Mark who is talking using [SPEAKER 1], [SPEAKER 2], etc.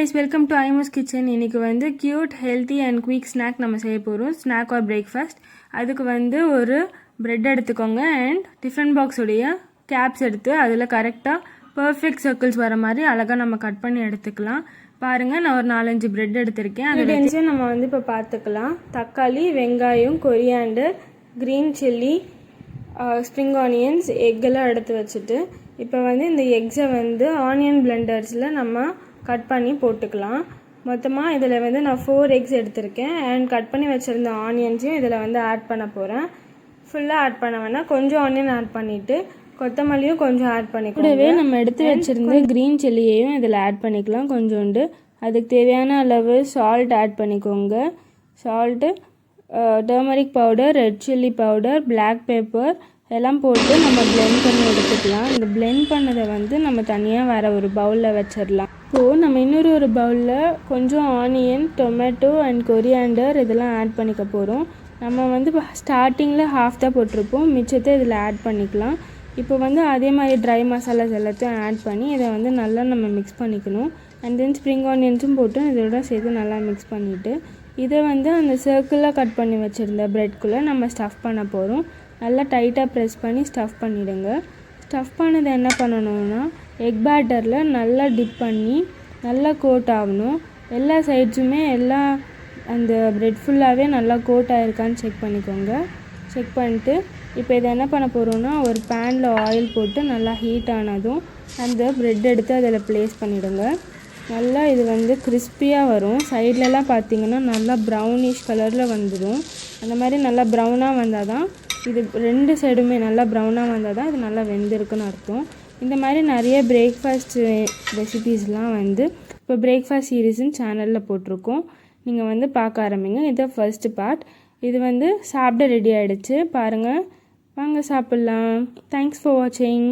[SPEAKER 1] guys, welcome to IMO's kitchen. இன்னைக்கு வந்து cute, healthy and quick snack நம்ம செய்ய போறோம். snack or breakfast. அதுக்கு வந்து ஒரு bread எடுத்துக்கோங்க and tiffin box உடைய caps எடுத்து அதுல கரெக்ட்டா perfect circles வர மாதிரி அழகா நம்ம கட் பண்ணி எடுத்துக்கலாம். பாருங்க நான் ஒரு 4-5 bread எடுத்துர்க்கேன். அதோட நம்ம வந்து இப்ப பார்த்துக்கலாம். தக்காளி, வெங்காயம், coriander, green chilli, spring onions, egg எல்லாம் எடுத்து வச்சிட்டு இப்போ வந்து இந்த எக்ஸை வந்து ஆனியன் பிளெண்டர்ஸில் நம்ம கட் பண்ணி போட்டுக்கலாம். மொத்தமாக இதில் வந்து நான் 4 எக்ஸ் எடுத்திருக்கேன் அண்ட் கட் பண்ணி வச்சுருந்த ஆனியன்ஸையும் இதில் வந்து ஆட் பண்ண போகிறேன். ஃபுல்லாக ஆட் பண்ண வேணால் கொஞ்சம் ஆனியன் ஆட் பண்ணிவிட்டு கொத்தமல்லியும் கொஞ்சம் ஆட் பண்ணிக்கலாம். கூடவே நம்ம எடுத்து வச்சுருந்த க்ரீன் சில்லியையும் இதில் ஆட் பண்ணிக்கலாம் கொஞ்சோண்டு. அதுக்கு தேவையான அளவு சால்ட் ஆட் பண்ணிக்கோங்க. Salt, turmeric powder, red chilli powder, black pepper எல்லாம் போட்டு நம்ம பிளெண்ட் பண்ணி எடுத்துக்கலாம். இந்த பிளெண்ட் பண்ணதை வந்து நம்ம தனியாக வேறு ஒரு பவுலில் வச்சிடலாம். இப்போது நம்ம இன்னொரு பவுலில் கொஞ்சம் ஆனியன், டொமேட்டோ அண்ட் கொரியாண்டர் இதெல்லாம் ஆட் பண்ணிக்க போகிறோம். நம்ம வந்து ஸ்டார்டிங்கில் ஹாஃப் தான் போட்டிருப்போம், மிச்சத்தை இதில் ஆட் பண்ணிக்கலாம். இப்போ வந்து அதே மாதிரி ட்ரை மசாலாஸ் எல்லாத்தையும் ஆட் பண்ணி இதை வந்து நல்லா நம்ம மிக்ஸ் பண்ணிக்கணும். அண்ட் தென் ஸ்ப்ரிங் ஆனியன்ஸும் போட்டு இதோட சேர்த்து நல்லா மிக்ஸ் பண்ணிவிட்டு இதை வந்து அந்த சர்க்கிளாக கட் பண்ணி வச்சுருந்த ப்ரெட்குள்ளே நம்ம ஸ்டஃப் பண்ண போகிறோம். நல்லா டைட்டாக ப்ரெஸ் பண்ணி ஸ்டஃப் பண்ணிவிடுங்க. ஸ்டஃப் பண்ணதை என்ன பண்ணணும்னா எக் பேட்டரில் நல்லா டிப் பண்ணி நல்லா கோட் ஆகணும். எல்லா சைட்ஸுமே எல்லா அந்த ப்ரெட் ஃபுல்லாகவே நல்லா கோட் ஆகிருக்கான்னு செக் பண்ணிக்கோங்க. செக் பண்ணிட்டு இப்போ இதை என்ன பண்ண போகிறோன்னா ஒரு பேனில் ஆயில் போட்டு நல்லா ஹீட் ஆனதும் அந்த ப்ரெட் எடுத்து அதில் ப்ளேஸ் பண்ணிவிடுங்க. நல்லா இது வந்து கிறிஸ்பியாக வரும். சைட்லலாம் பார்த்திங்கன்னா நல்லா ப்ரௌனிஷ் கலரில் வந்துடும். அந்த மாதிரி நல்லா ப்ரௌனாக வந்தால் தான் இது ரெண்டு சைடுமே நல்லா ப்ரௌனாக வந்தால் தான் இது நல்லா வெந்திருக்குன்னு அர்த்தம். இந்த மாதிரி நிறைய பிரேக்ஃபாஸ்ட் ரெசிபீஸ்லாம் வந்து இப்போ பிரேக்ஃபாஸ்ட் சீரீஸ்ன்னு சேனலில் போட்டிருக்கோம். நீங்கள் வந்து பார்க்க ஆரம்பிங்க. இது ஃபர்ஸ்ட் பார்ட். இது வந்து சாப்பிட ரெடி ஆகிடுச்சு. பாருங்கள், வாங்க சாப்பிட்லாம். தேங்க்ஸ் ஃபார் வாட்சிங்.